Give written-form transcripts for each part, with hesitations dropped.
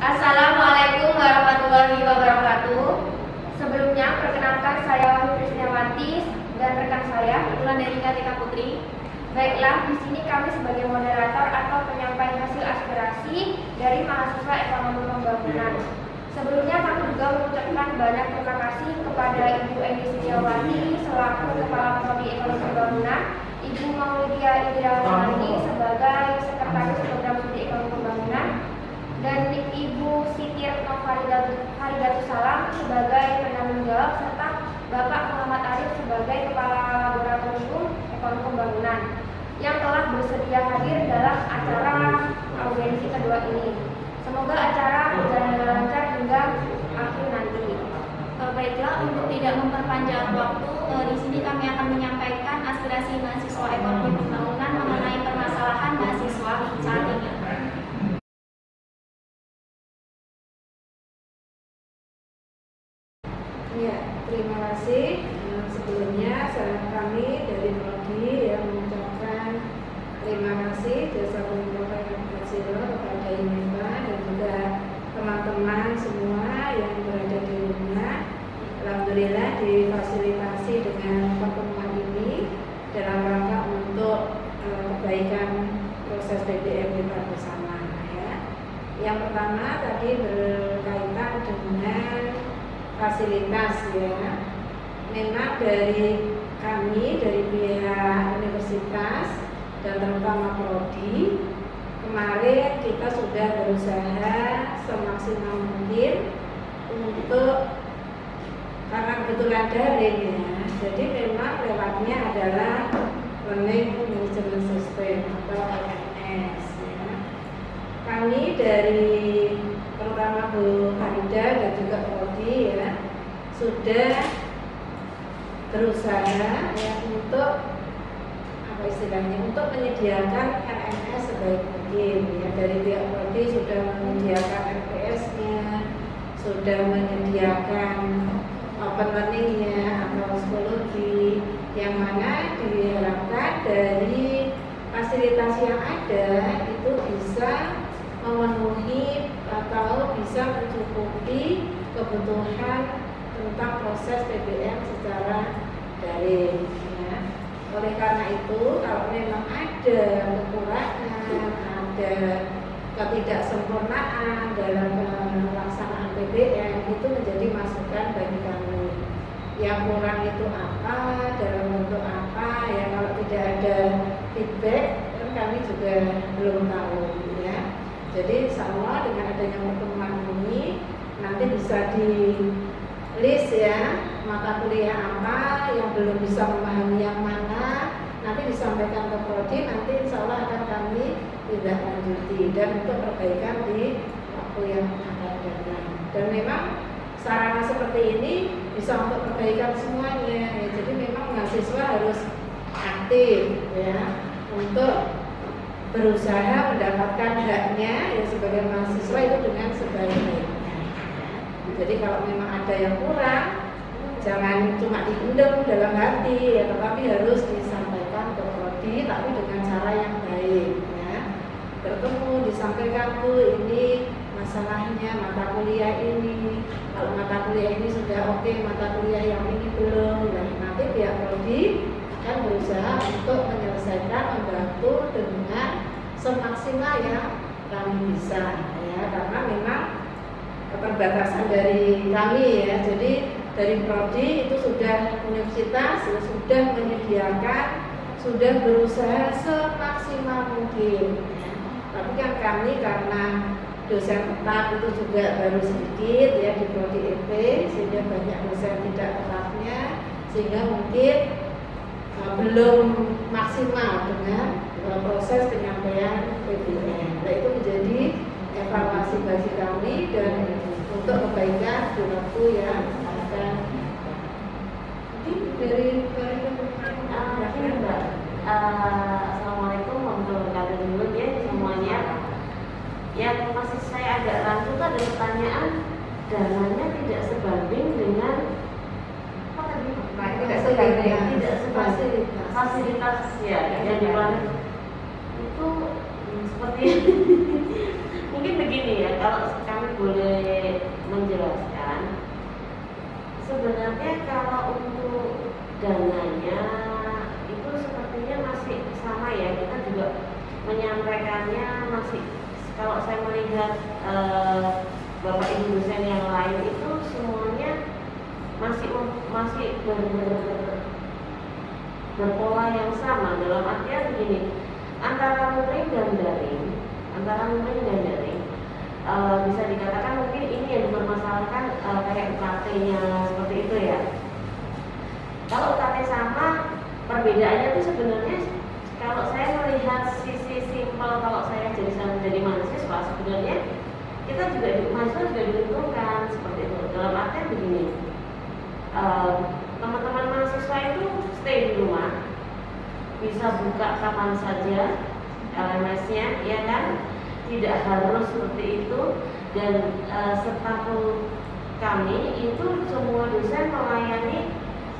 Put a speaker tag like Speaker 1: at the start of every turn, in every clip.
Speaker 1: Assalamualaikum warahmatullahi wabarakatuh. Sebelumnya perkenalkan saya Wahyu Krisnawati dan rekan saya Wulandari Tika Putri. Baiklah, di sini kami sebagai moderator atau penyampai hasil aspirasi dari mahasiswa ekonomi pembangunan. Sebelumnya kami juga mengucapkan banyak terima kasih kepada Ibu Eni Setiawati selaku Kepala Prodi Ekonomi Pembangunan, Ibu Maulidia Indrawati sebagai Sekretaris Program Studi Ekonomi Pembangunan, dan Ibu Siti Retno Faridatus Salam sebagai penanggung jawab, serta Bapak Muhammad Arif sebagai Kepala Laboratorium Ekonomi Pembangunan yang telah bersedia hadir dalam acara audiensi kedua ini. Semoga acara berjalan dengan lancar hingga akhir nanti.
Speaker 2: Baiklah, untuk tidak memperpanjang waktu, di sini kami akan menyampaikan aspirasi mahasiswa ekonomi pembangunan mengenai permasalahan mahasiswa saat ini.
Speaker 3: Ya, terima kasih. Sebelumnya kami dari Prodi yang mengucapkan terima kasih jasa pemerintah kepada IMEMA dan juga teman-teman semua yang berada di rumah. Alhamdulillah difasilitasi dengan pertemuan ini dalam rangka untuk kebaikan proses BBM kita bersama. Ya. Yang pertama tadi berkaitan dengan fasilitas, ya. Memang dari kami, dari pihak universitas dan terutama Prodi, kemarin kita sudah berusaha semaksimal mungkin untuk, karena kebetulan daring, ya, jadi memang lewatnya adalah Learning Management System atau LMS, ya. Kami dari terutama Bu Farida dan juga Prodi, ya, sudah berusaha, ya, untuk apa istilahnya, untuk menyediakan LMS sebaik mungkin, ya. Dari pihak Prodi sudah menyediakan LPS-nya, sudah menyediakan open learning-nya atau psikologi, yang mana diharapkan dari fasilitas yang ada itu bisa memenuhi atau bisa mencukupi kebutuhan tentang proses PBM secara daring, ya. Oleh karena itu, kalau memang ada kekurangan, ada ketidaksempurnaan dalam pelaksanaan PBM, itu menjadi masukan bagi kami. Yang kurang itu apa, dalam bentuk apa, ya. Kalau tidak ada feedback, kan kami juga belum tahu, ya. Jadi sama dengan adanya pertemuan ini, nanti bisa di list, ya, mata kuliah apa yang belum bisa memahami yang mana, nanti disampaikan ke Prodi, nanti insya Allah akan kami tidak lanjuti dan untuk perbaikan di waktu yang akan datang. Dan memang sarana seperti ini bisa untuk perbaikan semuanya, ya. Jadi memang mahasiswa harus aktif, ya, untuk berusaha mendapatkan haknya, ya, sebagai mahasiswa itu dengan sebaik-baiknya. Jadi kalau memang ada yang kurang, jangan cuma dipendam dalam hati, ya, tetapi harus disampaikan ke Prodi, tapi dengan cara yang baik, ya. Bertemu, disampaikan, Bu, ini masalahnya mata kuliah ini, kalau mata kuliah ini sudah oke, mata kuliah yang ini belum. Nah, nanti pihak Prodi akan berusaha untuk menyelesaikan, membantu dengan semaksimal yang kami bisa, ya, karena memang keterbatasan dari kami, ya. Jadi dari Prodi itu sudah universitas, ya, sudah menyediakan, sudah berusaha semaksimal mungkin, ya. Tapi kan kami karena dosen tetap itu juga baru sedikit, ya, di Prodi EP, sehingga banyak dosen tidak tetapnya, sehingga mungkin belum maksimal dengan proses penyampaian PBM. Nah, itu menjadi evaluasi bagi kami dan untuk kebaikan di waktu yang akan. Dari
Speaker 4: Mbak, Assalamualaikum warahmatullahi wabarakatuh, ya, semuanya. Yang masih saya agak ragu itu ada pertanyaan, dananya tidak sebanding dengan apa tadi?
Speaker 3: Tidak sebanding,
Speaker 4: tidak sebanding fasilitas, ya, yang dibangun itu seperti mungkin begini, ya, kalau kami sebenarnya kalau untuk dananya itu sepertinya masih sama ya, kita juga menyampaikannya masih, kalau saya melihat Bapak Ibu dosen yang lain itu semuanya masih berpola yang sama, dalam artian begini, antara luring dan daring bisa dikatakan mungkin ini yang dipermasalahkan kayak UKT-nya seperti itu ya. Kalau UKT sama, perbedaannya itu sebenarnya kalau saya melihat sisi simpel, kalau saya jadi mahasiswa sebenarnya kita juga mahasiswa juga diuntungkan seperti itu. Dalam artian begini, teman-teman mahasiswa itu stay di rumah, bisa buka kapan saja LMS-nya, ya kan? Tidak harus seperti itu. Dan status kami itu semua dosen melayani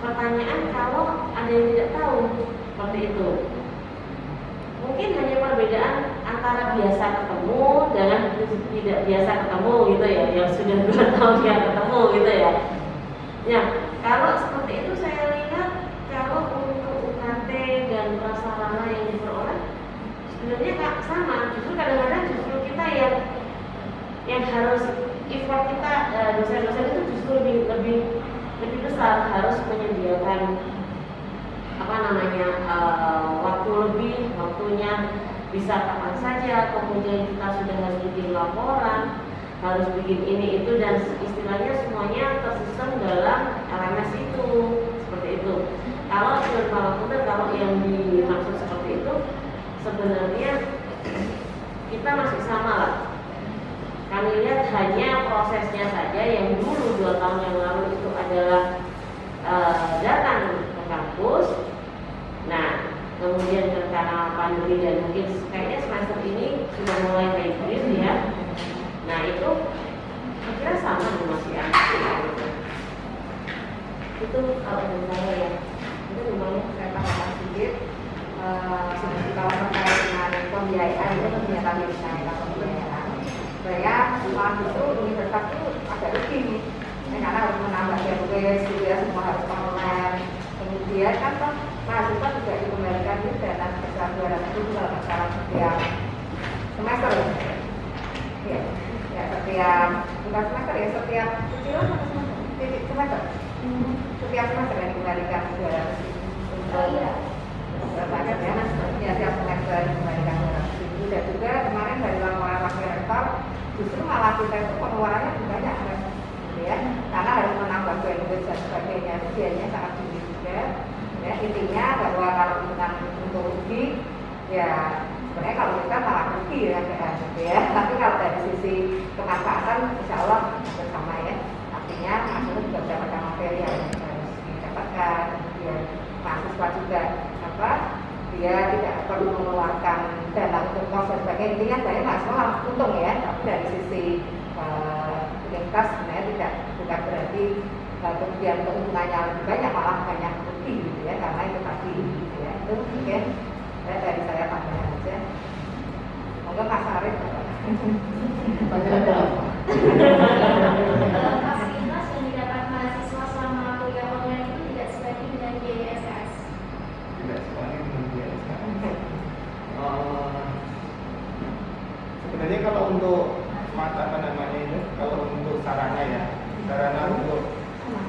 Speaker 4: pertanyaan kalau ada yang tidak tahu, seperti itu. Mungkin hanya perbedaan antara biasa ketemu dengan tidak biasa ketemu gitu ya, yang sudah 2 tahun yang ketemu gitu ya. Ya, kalau seperti itu saya lihat kalau untuk UKT dan prasarana yang diperoleh sebenarnya sama. Justru kadang-kadang justru kita yang harus effort kita, dosen-dosen itu justru lebih besar, harus menyediakan waktunya bisa kapan saja, kemudian kita sudah harus bikin laporan, harus bikin ini itu, dan istilahnya semuanya tersistem dalam LMS itu, seperti itu. Kalau yang dimaksud seperti itu sebenarnya kita masih sama lah. Kami lihat hanya prosesnya saja yang dulu 2 tahun yang lalu itu adalah datang ke kampus. Nah, kemudian karena pandemi dan mungkin kayaknya semester ini sudah mulai hybrid ya. Nah, itu kira sama dengan masih ada. Itu kalau menurut saya ya, itu lumayan saya tambahkan sedikit. Seperti kalau terkait dengan pembiayaan itu ternyata misalnya pembiayaan. Saya mahasiswa universitas itu agak rugi nih, karena harus menambah tugas, gitu ya, semua harus online. Kemudian kan mahasiswa juga dikembalikan juga dana sebesar 200.000 kalau masalah setiap semester. Ya setiap bukan semester ya, setiap cicilan semester. Setiap semester yang dikembalikan 200.000. Oh iya. Banyak ya, setiap semester dikembalikan 200.000. Dan juga kemarin dari laporan wakil rektor justru malah kita itu pengeluarannya banyak gitu ya, karena harus menambah bandwidth dan sebagainya, itu biayanya sangat tinggi juga ya. Intinya bahwa kalau bukan untuk rugi ya sebenarnya kalau kita malah rugi ya gitu ya, tapi kalau dari sisi kemanfaatan insya Allah bersama ya, artinya mahasiswa juga mendapatkan materi yang harus didapatkan, kemudian mahasiswa juga dia tidak perlu mengeluarkan dana untuk kos dan sebagainya. Intinya saya mahasiswa untung ya, tapi dari sisi universitas sebenarnya bukan berarti kemudian keuntungannya lebih banyak, malah banyak rugi gitu ya, karena itu tadi gitu ya. Itu mungkin dari saya tambahan aja. Monggo Mas Arif.
Speaker 2: Fasilitas yang didapat mahasiswa selama kuliah online itu tidak sebanding dengan biaya SKS.
Speaker 5: Tidak sebanding dengan biaya SKS. Sebenarnya kalau untuk kalau untuk sarana untuk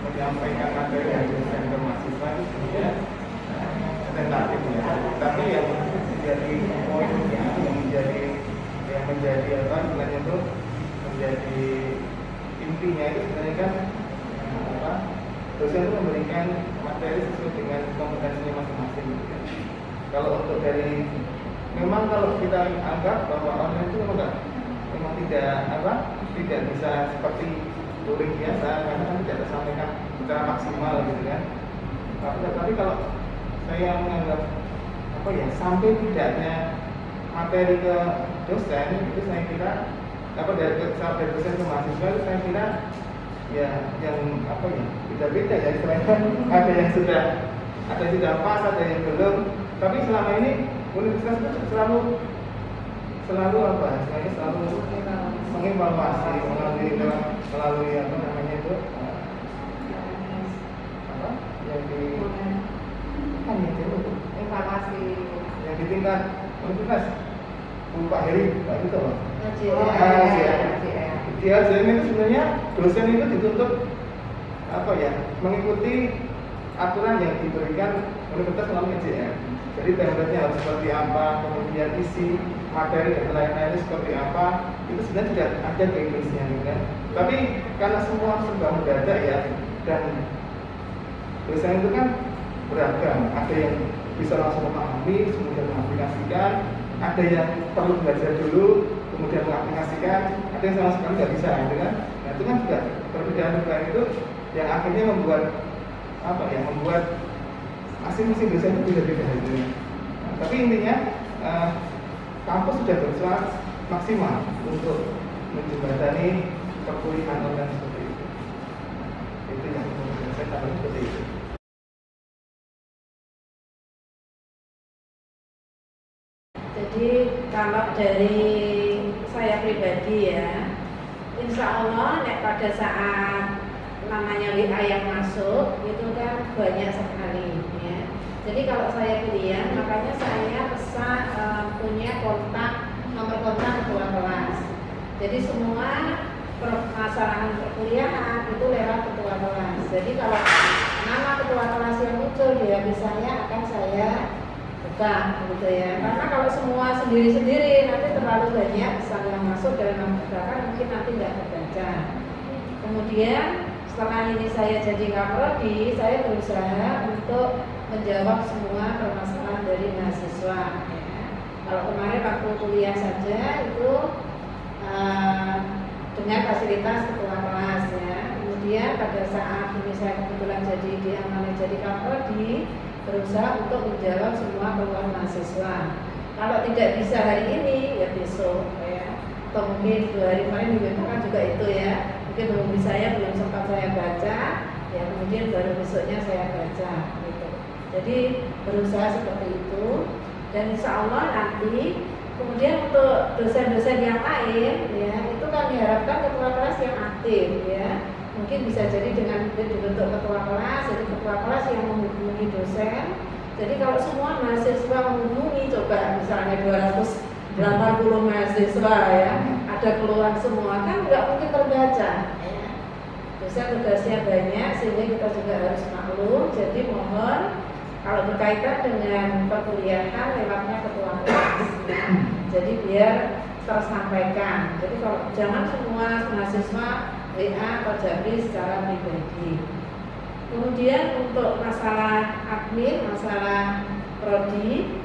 Speaker 5: menyampaikan materi yang dosen ke mahasiswa itu sebenarnya tentatif ya. Tapi yang menjadi poinnya, yang menjadi apa istilahnya itu menjadi intinya itu sebenarnya kan dosen itu memberikan materi sesuai dengan kompetensinya masing-masing. Kalau untuk dari memang kalau kita anggap bahwa online itu memang tidak bisa seperti luring biasa, karena kan tidak tersampaikan secara maksimal gitu kan. Tapi kalau saya menganggap sampai tidaknya materi ke dosen itu saya kira dari dosen ke mahasiswa itu saya kira ya yang beda-beda ya, istilahnya ada yang sudah pas, ada yang belum. Tapi selama ini universitas itu selalu mengevaluasi melalui apa yang di kan itu
Speaker 3: evaluasi
Speaker 5: yang di tingkat universitas Pak Heri Pak itu loh. Dia itu sebenarnya dosen itu dituntut apa ya mengikuti aturan yang diberikan universitas melalui EJM. Jadi template-nya harus seperti apa, kemudian isi materi dan lain-lain seperti apa, itu sebenarnya tidak ada guidance-nya kan. Tapi karena semua serba mendadak ya, dan dosen itu kan beragam, ada yang bisa langsung memahami, kemudian mengaplikasikan, ada yang perlu belajar dulu, kemudian mengaplikasikan, ada yang sama sekali nggak bisa, gitu kan? Nah itu kan juga perbedaan itu yang akhirnya membuat apa ya, membuat masing-masing dosen itu beda-beda hasilnya. Nah, tapi intinya kampus sudah berusaha maksimal untuk menjembatani perkuliahan online seperti itu. Itu yang saya tambahkan seperti itu.
Speaker 3: Jadi kalau dari saya pribadi ya, insya Allah pada saat namanya WA yang masuk itu kan banyak sekali ya. Jadi kalau saya kuliah, makanya saya pesan punya nomor kontak ketua kelas. Jadi semua permasalahan perkuliahan itu lewat ketua kelas. Jadi kalau nama ketua kelas yang muncul di HP saya akan saya buka gitu ya. Karena kalau semua sendiri-sendiri nanti terlalu banyak pesan yang masuk dalam bahkan mungkin nanti nggak terbaca. Kemudian setelah ini saya jadi kaprodi, saya berusaha untuk menjawab semua permasalahan dari mahasiswa. Ya. Kalau kemarin waktu kuliah saja itu dengan fasilitas ketua kelas ya. Kemudian pada saat ini saya kebetulan diamanai jadi kaprodi, berusaha untuk menjawab semua keluhan mahasiswa. Kalau tidak bisa hari ini ya besok ya. Atau mungkin 2 hari kemarin kan juga itu ya. Mungkin belum sempat saya baca, ya kemudian baru besoknya saya baca gitu. Jadi berusaha seperti itu, dan insya Allah nanti kemudian untuk dosen-dosen yang lain ya itu kan diharapkan ketua kelas yang aktif ya. Mungkin bisa jadi dengan dibentuk ketua kelas, jadi ketua kelas yang menghubungi dosen. Jadi kalau semua mahasiswa menghubungi, coba misalnya 280 mahasiswa ya, ada keluhan semua kan nggak mungkin terbaca ya. Dosen tugasnya banyak sehingga kita juga harus maklum. Jadi mohon kalau berkaitan dengan perkuliahan lewatnya ketua kelas ya. Jadi biar tersampaikan. Jadi kalau jangan semua mahasiswa WA atau Japri secara pribadi. Kemudian untuk masalah admin, masalah prodi,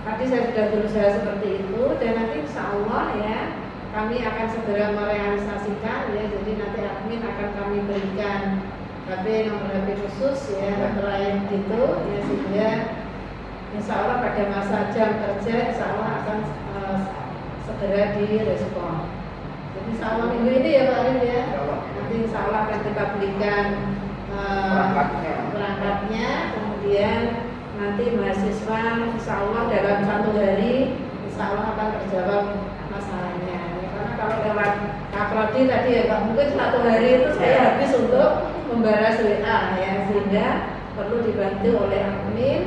Speaker 3: tadi saya sudah berusaha seperti itu, dan nanti insya Allah ya kami akan segera merealisasikan ya. Jadi nanti admin akan kami berikan HP, nomor HP khusus ya, lain gitu ya, sehingga insya Allah pada masa jam kerja insya Allah akan segera direspon. Jadi insya Allah minggu ini ya Pak Arif ya, nanti insya Allah akan kita berikan perangkatnya, kemudian nanti mahasiswa insya Allah dalam 1 hari insya Allah akan terjawab masalahnya ya, karena kalau lewat kaprodi tadi ya Pak, mungkin 1 hari itu saya habis untuk membalas WA ya, sehingga perlu dibantu oleh admin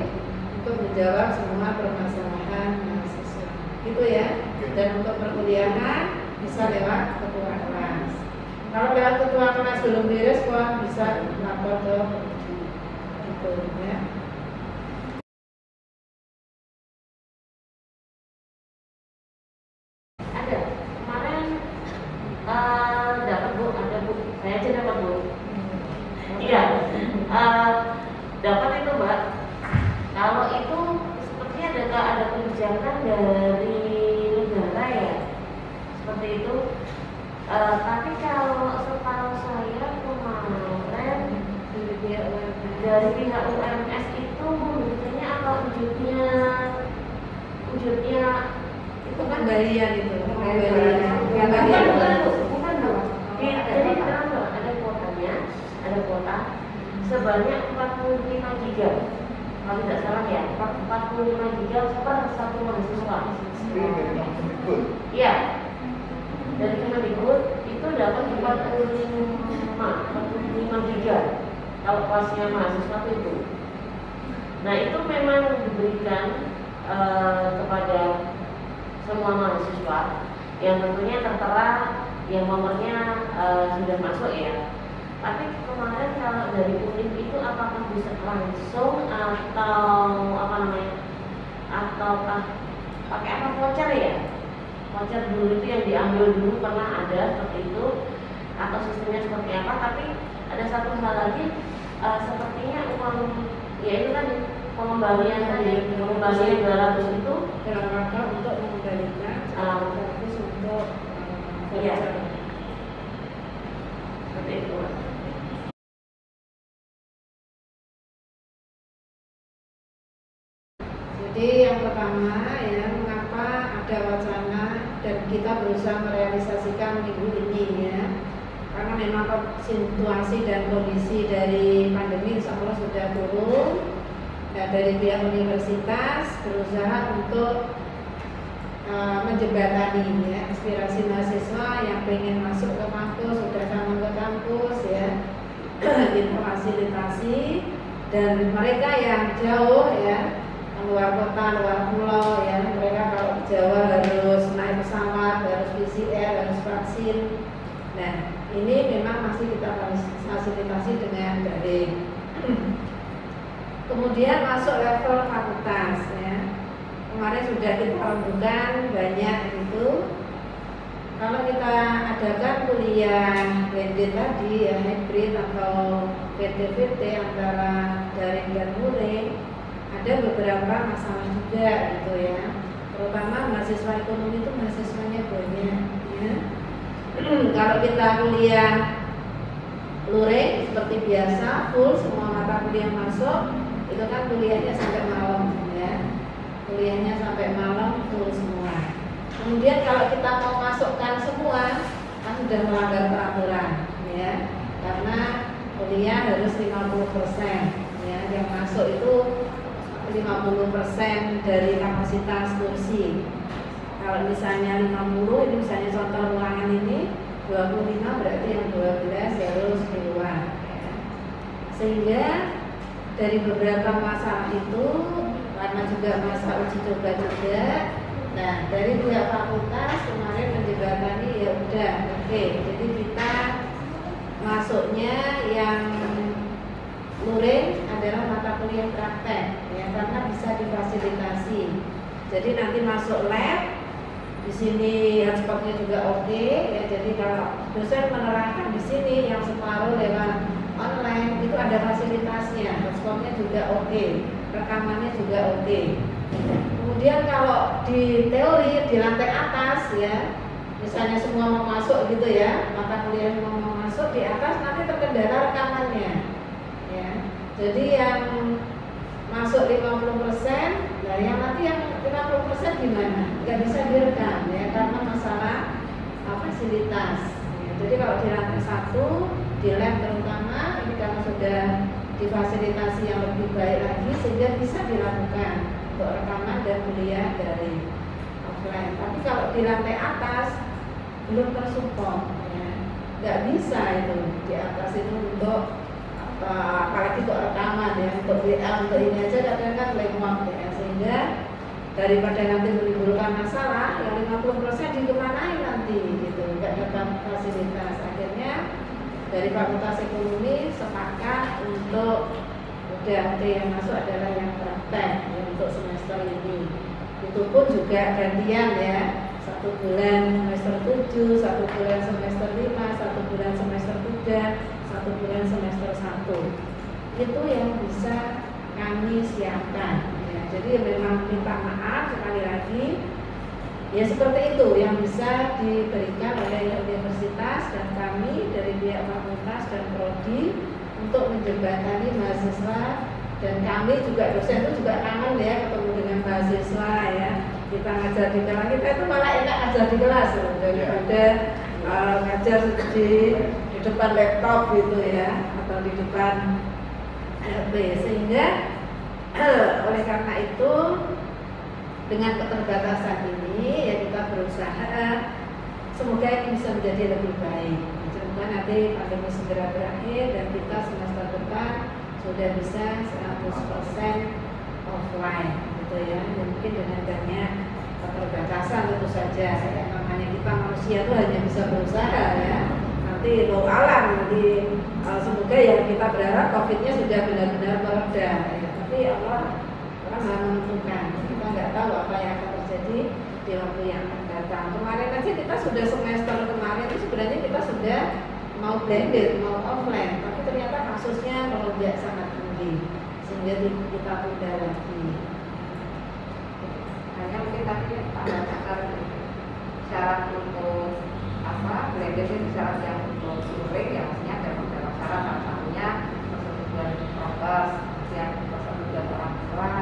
Speaker 3: untuk menjawab semua permasalahan mahasiswa gitu ya. Dan untuk perkuliahan bisa lewat ketua kelas. Kalau lewat ketua kelas belum direspon bisa lapor ke prodi gitu ya.
Speaker 4: Ada kemarin dapat Bu, ada Bu, saya aja dapat Bu. Iya, dapat itu Mbak. Kalau itu sepertinya ada kebijakan dari negara ya, seperti itu. Tapi kalau setahu saya kemarin dari pihak UMS itu membuktinya apa wujudnya
Speaker 3: Itu kan bagian itu,
Speaker 4: bukan dong. Jadi sekarang ada kuotanya, ada kuota sebanyak 45 giga. Kalau tidak salah ya, 45 giga per 1 mahasiswa. Iya. Dari Kemendikbud itu dapat 45 giga. kalau kelasnya mahasiswa itu. Nah itu memang diberikan kepada semua mahasiswa yang tentunya tertera yang nomornya sudah masuk ya. Tapi kemarin kalau dari UNIF itu apakah bisa langsung atau apa namanya, ataukah pakai apa, voucher ya? Voucher dulu itu yang diambil dulu pernah ada seperti itu, atau sistemnya seperti apa? Tapi ada satu hal lagi, sepertinya uang ya itu kan pengembalian tadi, pengembalian 200 itu
Speaker 3: dalam rangka untuk mengembalikan sekaligus untuk
Speaker 4: iya seperti itu.
Speaker 3: Jadi yang pertama ya, mengapa ada wacana dan kita berusaha merealisasikan minggu ini ya, karena memang situasi dan kondisi dari pandemi insya Allah sudah turun. Dan dari pihak universitas berusaha untuk menjembatani ya, aspirasi mahasiswa yang pengen masuk ke kampus, sudah kangen ke kampus ya, fasilitasi, dan mereka yang jauh ya, luar kota, luar pulau ya, mereka kalau di Jawa harus naik pesawat, harus PCR, harus vaksin. Nah ini memang masih kita fasilitasi dengan daring. Kemudian masuk level fakultas ya. Kemarin sudah kita rembukan banyak itu. Kalau kita adakan kuliah blended tadi ya, hybrid atau PT-PT antara daring dan luring, ada beberapa masalah juga gitu ya. Terutama mahasiswa ekonomi itu mahasiswanya banyak ya. Kalau kita kuliah luring seperti biasa full semua mata kuliah masuk, itu kan kuliahnya sampai malam ya, kuliahnya sampai malam full semua. Kemudian kalau kita mau masukkan semua kan sudah melanggar peraturan ya, karena kuliah harus 50% ya, yang masuk itu 50% dari kapasitas kursi. Kalau misalnya 50, ini misalnya contoh ruangan ini 25, berarti yang 12 harus keluar ya. Sehingga dari beberapa masalah itu, karena juga masa uji coba juga, nah dari pihak fakultas kemarin menjembatani ya udah oke, jadi kita masuknya yang luring adalah mata kuliah praktek ya, karena bisa difasilitasi. Jadi nanti masuk lab, di sini hotspotnya juga oke ya. Jadi kalau dosen menerangkan di sini yang separuh lewat online itu ada fasilitasnya, hotspotnya juga oke, rekamannya juga oke. Kemudian kalau di teori di lantai atas ya, misalnya semua mau masuk gitu ya, mata kuliah semua mau masuk, di atas nanti terkendala rekamannya ya. Jadi yang masuk 50%, nah yang nanti yang 50% gimana? Nggak bisa direkam ya, karena masalah fasilitas ya. Jadi kalau di lantai 1 di lab terutama ini karena sudah difasilitasi yang lebih baik lagi sehingga bisa dilakukan untuk rekaman dan kuliah dari offline. Tapi kalau di lantai atas belum tersupport ya, nggak bisa itu di atas itu untuk apalagi untuk rekaman ya, untuk WA, untuk ini aja kadang kan lemot ya, sehingga daripada nanti menimbulkan masalah yang 50% dikemanain nanti gitu, nggak dapat fasilitas. Akhirnya dari Fakultas Ekonomi sepakat untuk udah yang masuk adalah yang praktek ya, untuk semester ini. Itu pun juga gantian ya, 1 bulan semester 7, 1 bulan semester 5, 1 bulan semester 3, 1 bulan semester 1. Itu yang bisa kami siapkan ya. Jadi memang minta maaf sekali lagi ya, seperti itu yang bisa diberikan oleh universitas dan kami dari pihak fakultas dan prodi untuk menjembatani mahasiswa. Dan kami juga dosen itu juga kangen ya ketemu dengan mahasiswa ya. Kita ngajar di kelas, kita itu malah enak ngajar di kelas loh, daripada ngajar di depan laptop gitu ya, atau di depan HP. Sehingga oleh karena itu dengan keterbatasan ini ya kita berusaha semoga ini bisa menjadi lebih baik. semoga nanti pandemi segera berakhir dan kita semester depan sudah bisa 100% offline gitu ya. Mungkin dengan banyak keterbatasan tentu saja, namanya kita manusia itu hanya bisa berusaha ya. Nanti lo alam, nanti semoga ya kita berharap COVID-nya sudah benar-benar mereda ya. Tapi Allah maha menentukan, kita nggak tahu apa yang akan terjadi di waktu yang akan datang. Kemarin aja kita sudah semester kemarin itu sebenarnya kita sudah mau blended, mau offline, tapi ternyata kasusnya melonjak sangat tinggi sehingga kita tunda lagi.
Speaker 6: Hanya mungkin tadi tambahkan syarat untuk apa blended itu syarat yang untuk survei yang maksudnya ada beberapa syarat, salah satunya persetujuan prokes, yang persetujuan orang tua,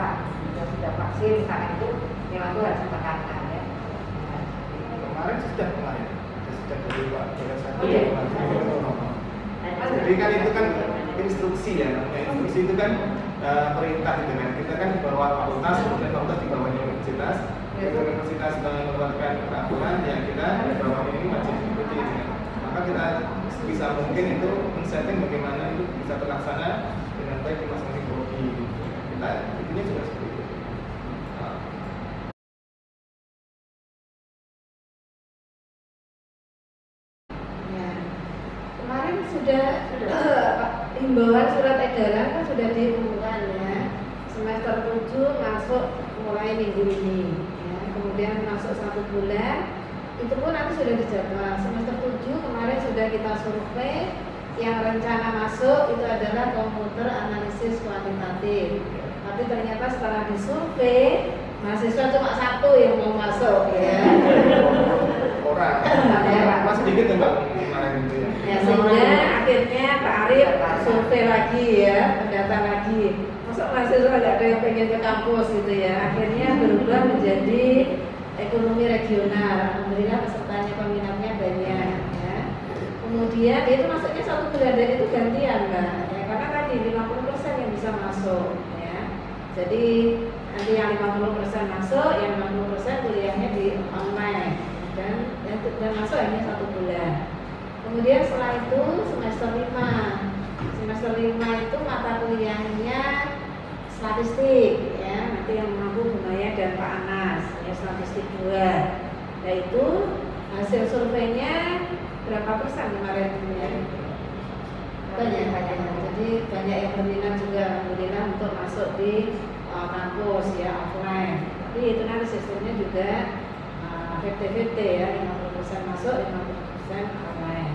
Speaker 6: sudah vaksin, misalnya itu memang itu harus ditekankan ya.
Speaker 5: Kemarin sejak dari Pak Berdasarkan
Speaker 6: Iya.
Speaker 5: Jadi kan itu kan instruksi ya, namanya instruksi itu kan perintah gitu kan. Kita kan di bawah fakultas, kemudian fakultas di bawahnya universitas. Itu universitas mengeluarkan peraturan yang kita di bawah ini wajib ikuti. Gitu kan. Maka kita bisa mungkin itu men-setting bagaimana itu bisa terlaksana dengan baik di masing-masing prodi. Kita intinya juga seperti itu.
Speaker 3: Kemarin sudah himbauan surat edaran kan sudah diumumkan ya. Semester 7 masuk mulai minggu ini ya. Kemudian masuk 1 bulan itu pun nanti sudah dijadwal. Semester 7 kemarin sudah kita survei, yang rencana masuk itu adalah komputer analisis kuantitatif. Tapi ternyata setelah disurvei mahasiswa cuma 1 yang mau masuk ya.
Speaker 5: Orang masih dikit ya Mbak kemarin itu ya.
Speaker 3: Ya, sehingga akhirnya Pak Arif survei lagi ya, mendata lagi. Masa mahasiswa nggak ada yang pengen ke kampus gitu ya. Akhirnya berubah menjadi ekonomi regional. Alhamdulillah pesertanya peminatnya banyak ya. Kemudian itu masuknya 1 bulan dan itu gantian Mbak ya, karena tadi 50% yang bisa masuk ya. Jadi nanti yang 50% masuk, yang 60% kuliahnya di online dan masuk hanya 1 bulan. Kemudian setelah itu semester 5 itu mata kuliahnya statistik ya, nanti yang mampu Bunaya dan Pak Anas ya, statistik 2. Yaitu hasil surveinya berapa persen kemarin ya? Banyak. Jadi banyak yang berminat juga alhamdulillah untuk masuk di kampus ya, offline. Tapi itu nanti sistemnya juga 50-50 ya, 50% masuk, 50% online.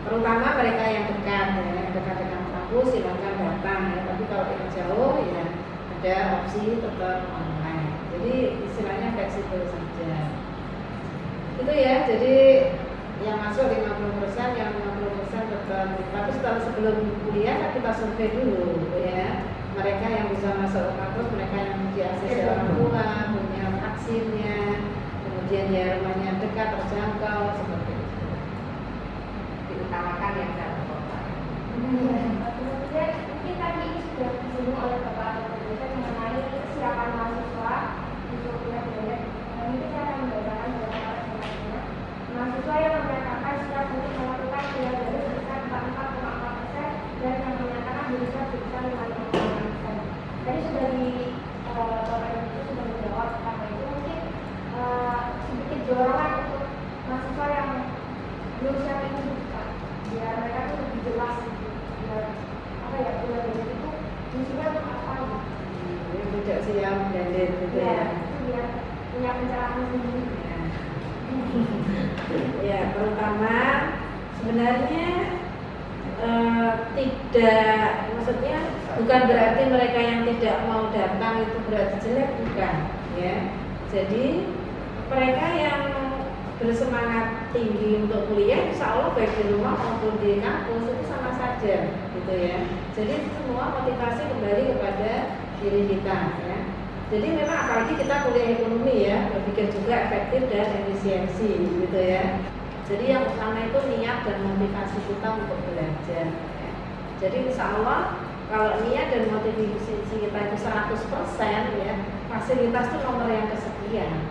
Speaker 3: Terutama mereka yang dekat ya, yang dekat dengan kampus silakan datang ya. Tapi kalau yang jauh ya ada opsi tetap online. Jadi istilahnya fleksibel saja. Itu ya. Jadi yang masuk 50%, yang 50% tetap. Tapi setelah sebelum kuliah kan kita survei dulu ya. Mereka yang bisa masuk ke kampus, mereka yang memiliki akses orang tua, punya vaksinnya, kemudian ya rumahnya dekat, terjangkau, seperti itu.
Speaker 6: Diutamakan yang dalam kota.
Speaker 1: Kemudian mungkin tadi sudah disinggung oleh Bapak Dosen mengenai kesiapan mahasiswa untuk kuliah blended. Mungkin saya akan membacakan beberapa rekomendasinya. Mahasiswa yang menyatakan siap untuk melakukan kuliah blended sebesar 44,4% dan yang menyatakan berusaha sebesar 5,5%. Tadi sudah di Bapak itu sudah menjawab karena itu mungkin sedikit dorongan untuk mahasiswa yang belum siap ini bukan, biar mereka tuh lebih jelas gitu, biar apa ya kuliah blended itu fungsinya untuk apa gitu.
Speaker 3: Tidak siap blended gitu ya.
Speaker 1: Itu biar punya pencerahan sendiri.
Speaker 3: Ya, terutama sebenarnya tidak, maksudnya bukan berarti mereka yang tidak mau datang itu berarti jelek, bukan ya. Jadi mereka yang bersemangat tinggi untuk kuliah, insya Allah baik di rumah maupun di kampus itu sama saja gitu ya. Jadi semua motivasi kembali kepada diri kita ya. Jadi memang apalagi kita kuliah ekonomi ya, berpikir juga efektif dan efisiensi gitu ya. Jadi yang utama itu niat dan motivasi kita untuk belajar ya. Jadi insya Allah kalau niat dan motivasi kita itu 100% ya, fasilitas itu nomor yang kesekian.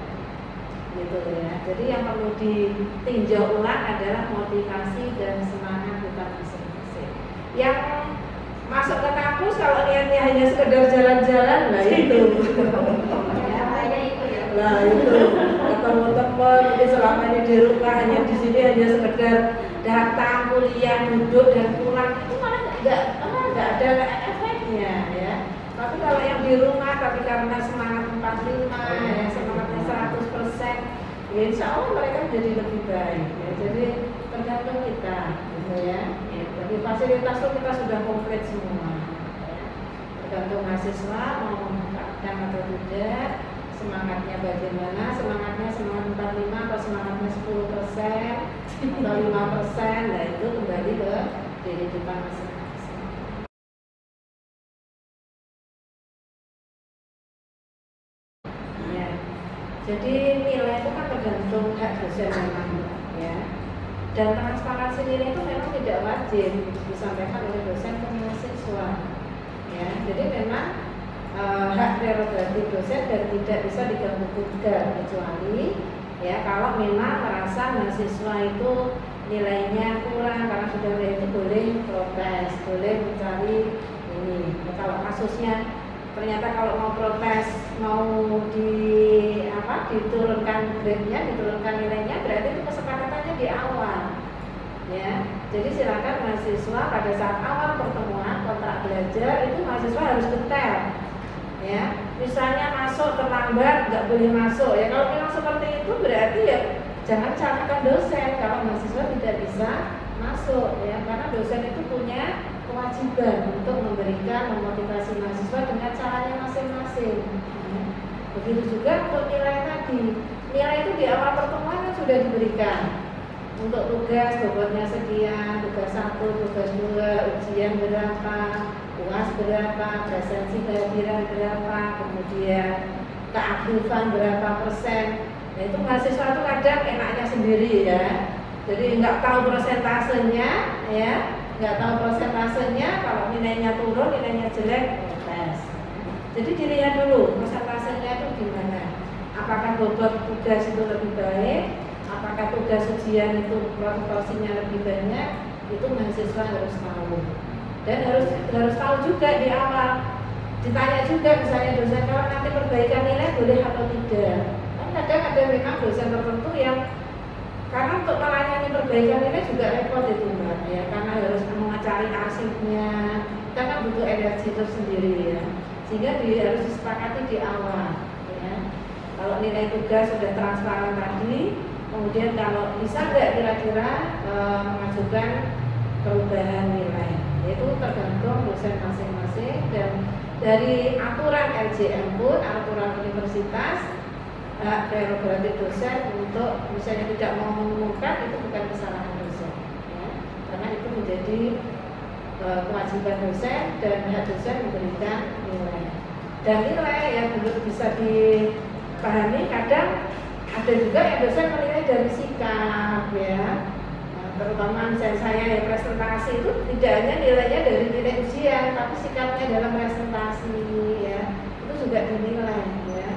Speaker 3: gitu ya. Jadi yang perlu ditinjau ulang adalah motivasi dan semangat kita masing-masing. Yang masuk ke kampus kalau niatnya hanya sekedar jalan-jalan, lah itu. Nah itu ketemu teman, jadi selama ini di rumah hanya di sini hanya sekedar datang kuliah, duduk dan pulang, itu malah nggak ada efeknya ya. Tapi kalau yang di rumah, tapi karena semangat 45, ya, semangatnya 100%, ya insya Allah mereka jadi lebih baik ya. Jadi tergantung kita gitu ya. Jadi fasilitas itu kita sudah komplit semua ya. Tergantung mahasiswa mau memanfaatkan atau tidak, semangatnya bagaimana, semangatnya semangat 45 atau semangatnya 10% atau 5%, nah itu kembali ke diri kita masing-masing. Ya. Jadi nilai itu kan tergantung hak dosen memang ya. Dan transparansi nilai itu memang tidak wajib disampaikan oleh dosen ke mahasiswa. Ya, jadi memang hak prerogatif dosen dan tidak bisa diganggu-gugat kecuali ya kalau memang merasa mahasiswa itu nilainya kurang karena sudah itu boleh protes, boleh mencari ini. Ya, kalau kasusnya ternyata kalau mau protes mau diturunkan grade-nya, diturunkan nilainya, berarti itu kesepakatannya di awal. Ya, jadi silakan mahasiswa pada saat awal pertemuan kontrak belajar itu mahasiswa harus detail. Ya, misalnya masuk terlambat nggak boleh masuk. Ya kalau memang seperti itu berarti ya jangan salahkan dosen kalau mahasiswa tidak bisa masuk. Ya, karena dosen itu punya kewajiban untuk memberikan memotivasi mahasiswa dengan caranya masing-masing. Ya. Begitu juga untuk nilai tadi. Nilai itu di awal pertemuan kan sudah diberikan. Untuk tugas bobotnya sekian, tugas 1, tugas 2, ujian berapa, UAS berapa, presensi kehadiran berapa, kemudian keaktifan berapa persen. Nah itu mahasiswa itu kadang enaknya sendiri ya. Jadi nggak tahu persentasenya ya, nggak tahu persentasenya, kalau nilainya turun, nilainya jelek, tes. Jadi dilihat dulu persentasenya itu gimana. Apakah bobot tugas itu lebih baik? Apakah tugas ujian itu porsinya lebih banyak? Itu mahasiswa harus tahu. Dan harus tahu juga di awal. Ditanya juga misalnya dosen, kalau nanti perbaikan nilai boleh atau tidak. Kan kadang ada memang dosen tertentu yang karena untuk melayani perbaikan nilai juga repot itu Mbak ya, karena harus mencari arsipnya. Kita kan butuh energi tersendiri ya. Sehingga harus disepakati di awal ya. Kalau nilai tugas sudah transparan tadi, kemudian kalau bisa nggak kira-kira mengajukan perubahan nilai, itu tergantung dosen masing-masing. Dan dari aturan LJM pun, aturan universitas, hak prerogatif dosen untuk misalnya tidak mau mengumumkan itu bukan kesalahan dosen, ya. Karena itu menjadi kewajiban dosen dan hak dosen memberikan nilai. Dan nilai yang belum bisa dipahami kadang ada juga yang dosen menilai dari sikap ya, terutama misalnya saya yang presentasi itu tidak hanya nilainya dari nilai ujian, tapi sikapnya dalam presentasi ya, itu juga dinilai ya,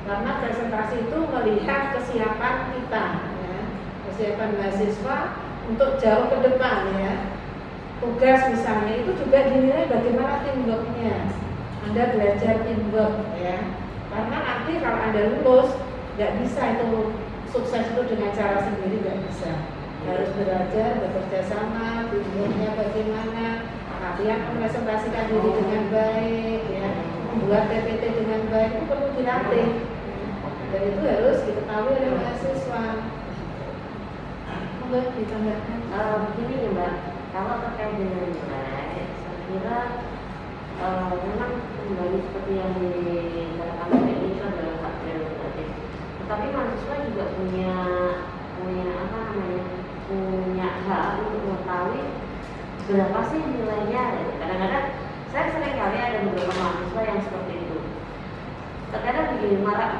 Speaker 3: karena presentasi itu melihat kesiapan kita ya, kesiapan mahasiswa untuk jauh ke depan ya. Tugas misalnya itu juga dinilai bagaimana teamworknya, Anda belajar teamwork ya, karena nanti kalau Anda lulus nggak bisa itu sukses itu dengan cara sendiri, nggak bisa, harus belajar bekerja sama, teamworknya bagaimana, latihan mempresentasikan diri dengan baik ya, membuat PPT dengan baik itu perlu dilatih dan itu harus diketahui oleh mahasiswa. Monggo ditambahkan.
Speaker 4: Begini ya Mbak, kalau terkait dengan nilai, saya kira memang kembali seperti yang dikatakan ini itu adalah hak prerogatif. Tetapi mahasiswa juga punya apa namanya, punya hak untuk mengetahui berapa sih nilainya. Kadang-kadang saya sering kali ada beberapa mahasiswa yang seperti itu. Terkadang begini, marah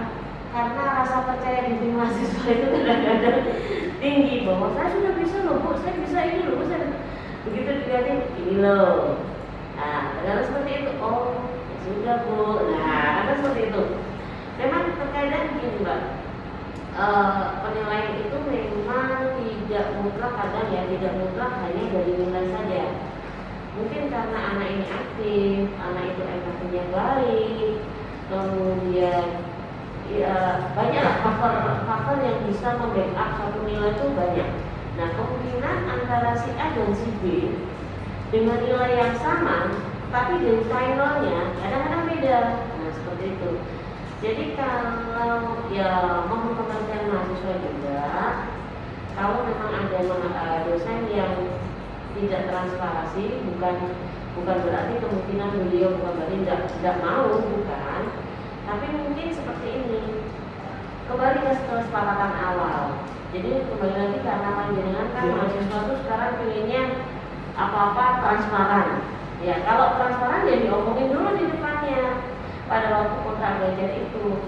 Speaker 4: karena rasa percaya diri mahasiswa itu kadang-kadang tinggi bahwa saya sudah bisa loh Bu, saya bisa ini loh Bu, saya begitu dilihatin ini loh. Nah, kadang seperti itu, oh ya sudah Bu. Nah, ada seperti itu. Memang terkadang begini Mbak, penilaian itu memang tidak mutlak, kadang ya tidak mutlak hanya dari nilai saja. Mungkin karena anak ini aktif, anak itu empatinya baik, kemudian ya banyaklah faktor yang bisa membackup satu nilai itu banyak. Nah, kemungkinan antara si A dan si B dengan nilai yang sama, tapi dari finalnya kadang-kadang beda. Nah, seperti itu. Jadi kalau ya memperkenalkan mahasiswa juga, kalau memang ada dosen yang tidak transparansi, bukan berarti kemungkinan beliau bukan berarti tidak mau, bukan. Tapi mungkin seperti ini, kembali ke kesepakatan awal. Jadi kembali lagi karena panjenengan kan mahasiswa itu sekarang pilihnya apa-apa transparan. Ya kalau transparan ya diomongin dulu di depannya. Pada waktu kontrak belajar itu,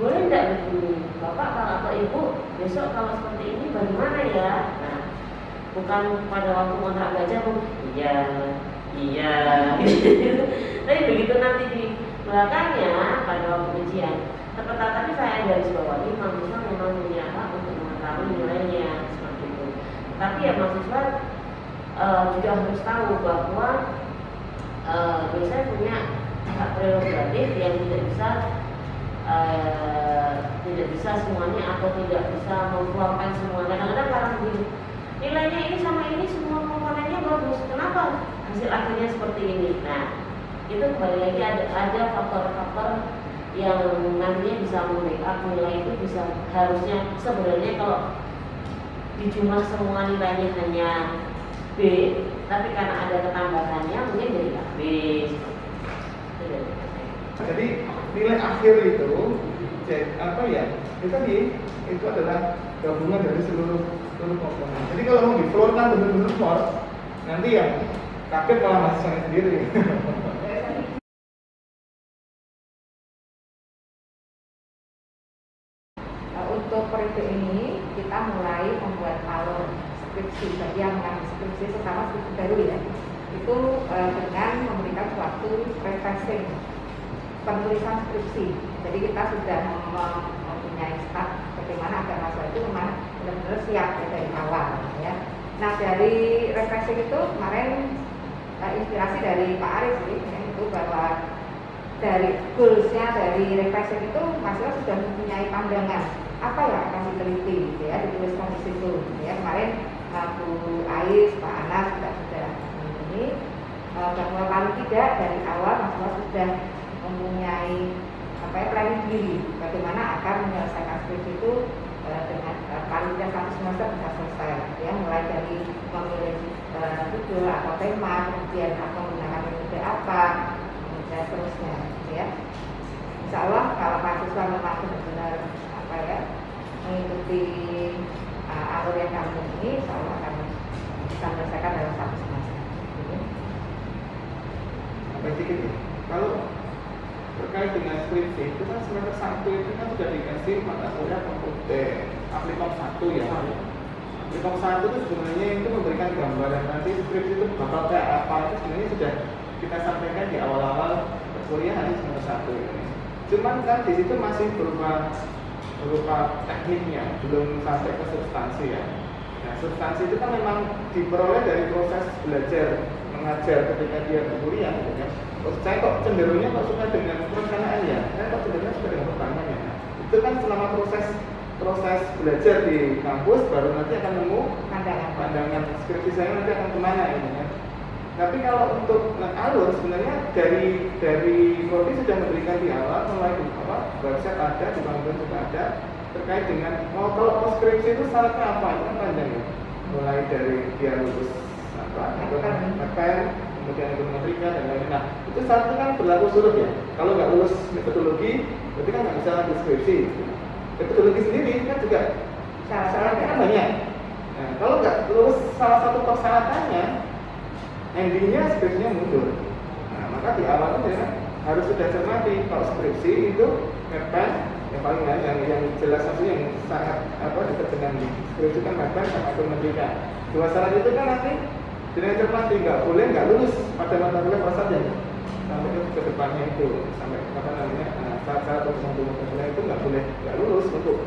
Speaker 4: boleh tidak begini, Bapak atau Ibu besok kalau seperti ini bagaimana ya? Nah, bukan pada waktu kontrak belajar, iya, tapi begitu nanti di belakangnya pada waktu ujian. Tetapi saya garis bawahi mahasiswa memang punya hak untuk mengetahui nilainya seperti itu. Tapi ya mahasiswa juga harus tahu bahwa dosen punya hak prerogatif yang tidak bisa semuanya atau tidak bisa memperlukan semua. Kadang-kadang karena begini, nilainya ini sama ini semua komponennya bagus, kenapa hasil akhirnya seperti ini? Nah, itu kembali lagi ada faktor-faktor yang nantinya bisa membackup nilai itu bisa harusnya sebenarnya kalau dijumlah semua nilainya hanya B, tapi karena ada ketambahannya mungkin jadi B.
Speaker 5: Jadi nilai akhir itu apa ya? Itu adalah gabungan dari seluruh komponen. Jadi kalau mau diflorkan benar-benar flor, nanti yang kaget malah mahasiswanya sendiri.
Speaker 6: Untuk periode ini kita mulai membuat alur skripsi bagi yang mengambil skripsi sesama skripsi baru ya. Itu dengan memberikan suatu refreshing penulisan skripsi. Jadi kita sudah mempunyai start bagaimana agar mahasiswa itu memang benar-benar siap ya, dari awal ya. Nah dari refreshing itu kemarin inspirasi dari Pak Arif ya, itu bahwa dari goalsnya dari refreshing itu mahasiswa sudah mempunyai pandangan apa yang akan diteliti gitu ya, dituliskan di situ gitu ya. Kemarin Bu Ais, Pak Anas sudah ini bahwa paling tidak dari awal mahasiswa sudah mempunyai planning diri bagaimana akan menyelesaikan skripsi itu dengan paling tidak satu semester bisa selesai ya, mulai dari memilih judul atau tema, kemudian akan menggunakan metode apa dan seterusnya ya. Insya Allah kalau mahasiswa memang benar-benar mengikuti alur yang kami ini, insya Allah akan bisa menyelesaikan dalam satu semester.
Speaker 5: Kalau terkait dengan skripsi itu kan semester 1 itu kan sudah dikasih mata kuliah komputer Applikom 1 ya. Applikom 1 itu sebenarnya itu memberikan gambaran nanti skripsi itu bakal kayak apa, itu sebenarnya sudah kita sampaikan di awal-awal perkuliahan di semester 1 ini. Cuman kan di situ masih berupa tekniknya, belum sampai ke substansi ya. Nah, substansi itu kan memang diperoleh dari proses belajar mengajar ketika dia berkuliah gitu kan. Saya kok cenderungnya suka dengan perencanaan ya, saya kok cenderungnya suka dengan pertanyaan ya. Itu kan selama proses belajar di kampus baru nanti akan nemu pandangan skripsi saya nanti akan kemana ini ya. Tapi kalau untuk alur sebenarnya dari Prodi sudah memberikan di awal mulai website ada, di bangun juga ada terkait dengan kalau skripsi itu syaratnya apa, itu kan panjang ya. Mulai dari dia lulus kemudian ekonometrika dan lain-lain. Nah, itu syaratnya kan berlaku surut ya. Kalau nggak lulus metodologi, berarti kan nggak bisa lanjut skripsi. Metodologi sendiri kan juga syaratnya kan banyak. Nah, kalau nggak lulus salah satu persyaratannya, endingnya skripsinya mundur. Nah, maka di awal itu ya, harus sudah cermati kalau skripsi itu mepet yang paling yang jelas saja yang sangat dekat dengan skripsi kan mepet sama ekonometrika. Dua syarat itu kan nanti dengan cermati nggak lulus pada mata kuliah prasad ya sampai ke depannya itu sampai syarat-syarat untuk mata kuliah itu nggak lulus untuk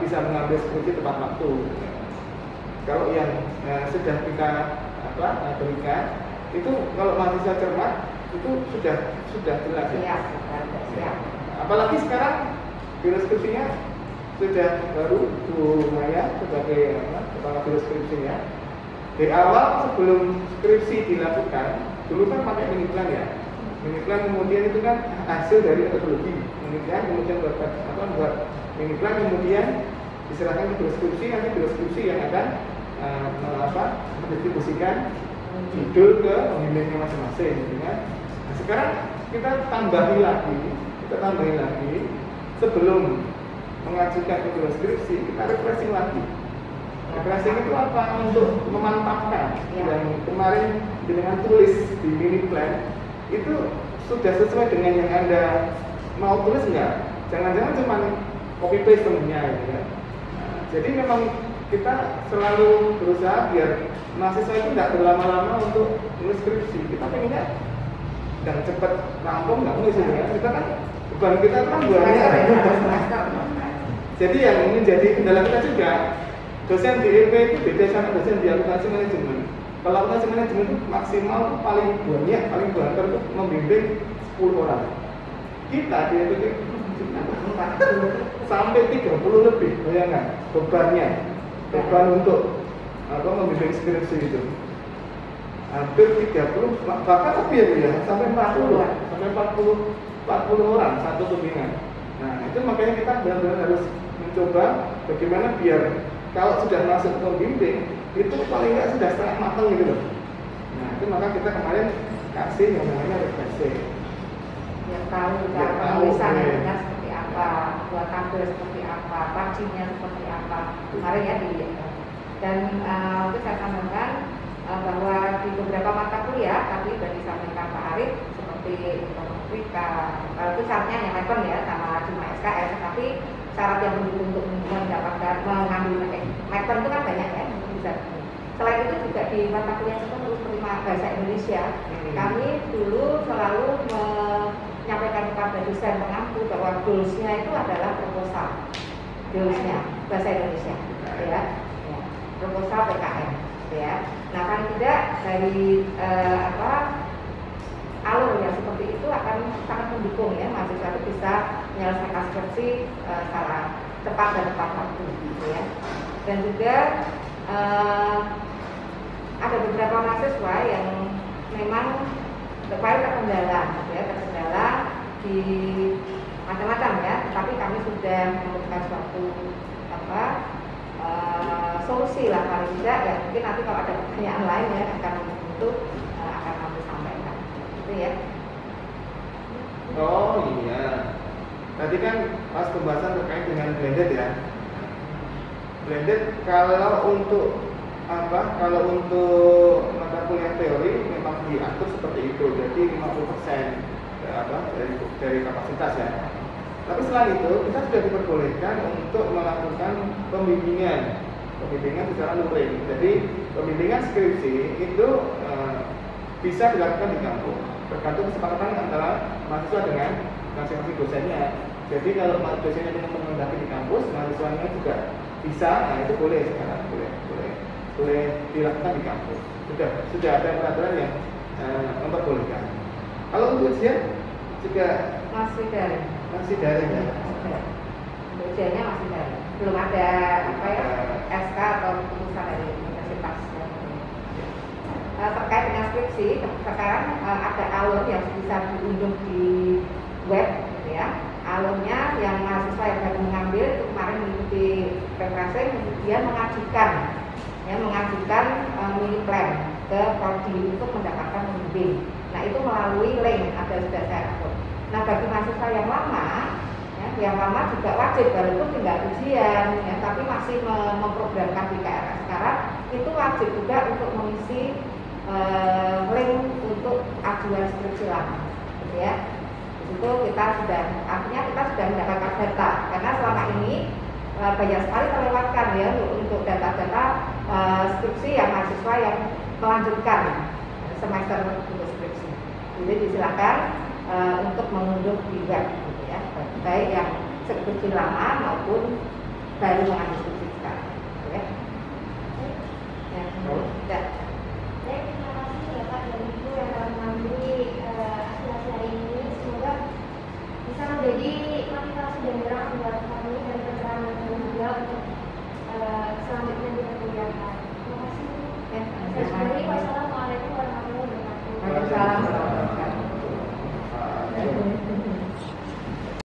Speaker 5: bisa mengambil skripsi tepat waktu. Kalau yang sudah kita berikan itu, kalau mahasiswa cermat itu sudah jelas ya.
Speaker 6: Siap.
Speaker 5: Apalagi sekarang biro skripsinya sudah baru Bu Maya sebagai kepala biro skripsinya. Di awal sebelum skripsi dilakukan, dulu kan pakai mini plan ya. Mini plan kemudian itu kan hasil dari metodologi. Kemudian buat mini plan, kemudian diserahkan ke biro skripsi, nanti biro skripsi yang akan mendistribusikan judul ke pembimbingnya masing-masing, gitu kan. Nah, sekarang kita tambahin lagi sebelum mengajukan ke biro skripsi, kita refreshing lagi. Refreshing itu apa? Untuk memantapkan yang kemarin dengan tulis di mini plan itu sudah sesuai dengan yang Anda mau tulis enggak? Jangan-jangan cuma copy paste semuanya, gitu kan. Nah, jadi memang kita selalu berusaha biar mahasiswa itu tidak berlama-lama untuk nulis skripsi. Kita pengennya dan cepat rampung, nggak nulis ya. Kita kan beban kita kan banyak. Jadi yang menjadi kendala kita juga, dosen di EP itu beda sama dosen di akuntansi manajemen. Kalau akuntansi manajemen itu maksimal paling banter itu membimbing 10 orang. Kita di EP sampai 30 lebih, bayangkan beban untuk membimbing skripsi itu hampir 30, bahkan lebih ya, sampai 40 orang satu bimbingan. Nah, itu makanya kita benar-benar harus mencoba bagaimana biar kalau sudah masuk ke pembimbing itu paling nggak sudah setengah matang gitu loh. Nah, itu maka kita kemarin kasih yang namanya refreshing.
Speaker 6: Biar tahu cara penulisannya benar seperti apa, buat tabel seperti apa, paginya seperti apa. Kemarin ya dan itu saya tambahkan bahwa di beberapa mata kuliah tadi sudah disampaikan Pak Arif seperti ekonometrika, kalau itu syaratnya yang MEPEN ya sama cuma SKS, tapi syarat yang mendukung untuk mendapatkan mengambil MEPEN itu kan banyak ya, bisa. Selain itu juga di mata kuliah tertentu seperti bahasa Indonesia, kami dulu selalu menyampaikan kepada dosen pengampu bahwa goals-nya itu adalah proposal, goals-nya bahasa Indonesia, ya, proposal PKM, ya. Nah, paling tidak dari alur yang seperti itu akan sangat mendukung ya mahasiswa itu bisa menyelesaikan skripsi secara cepat dan tepat waktu, gitu ya. Dan juga ada beberapa mahasiswa yang memang terkendala, ya, terkendala di macam-macam ya. Tapi kami sudah menemukan suatu solusi lah paling tidak ya. Mungkin nanti kalau ada pertanyaan lain ya akan kami sampaikan, gitu ya.
Speaker 5: Oh iya, tadi kan pas pembahasan terkait dengan blended ya. Blended kalau untuk mata kuliah teori memang diatur seperti itu, jadi 50% dari kapasitas ya. Tapi selain itu kita sudah diperbolehkan untuk melakukan pembimbingan secara luring. Jadi pembimbingan skripsi itu bisa dilakukan di kampus, tergantung kesepakatan antara mahasiswa dengan masing-masing dosennya. Jadi kalau dosennya dengan mengendaki di kampus, mahasiswanya juga bisa. Nah, itu boleh sekarang, boleh dilakukan di kampus. Sudah ada peraturan yang memperbolehkan. Kalau untuk ujian juga
Speaker 6: masih daring ya. Untuk ujiannya masih daring. Belum ada SK atau keputusan dari universitas. Terkait dengan skripsi, sekarang ada alur yang bisa diunduh di web, gitu ya. Alurnya yang mahasiswa yang baru mengambil itu kemarin mengikuti refreshing, kemudian mengajukan mini plan ke prodi untuk mendapatkan pembimbing. Nah, itu melalui link sudah saya upload. Nah, bagi mahasiswa yang lama juga wajib, walaupun tinggal ujian ya, tapi masih memprogramkan di KRS sekarang, itu wajib juga untuk mengisi link untuk ajuan skripsi lama, gitu ya. Itu kita sudah mendapatkan data, karena selama ini banyak sekali terlewatkan ya untuk data-data skripsi yang mahasiswa yang melanjutkan semester untuk skripsi. Jadi disilakan untuk mengunduh di web, gitu ya, baik yang skripsi lama maupun baru mengambil skripsi sekarang, ya. Ya,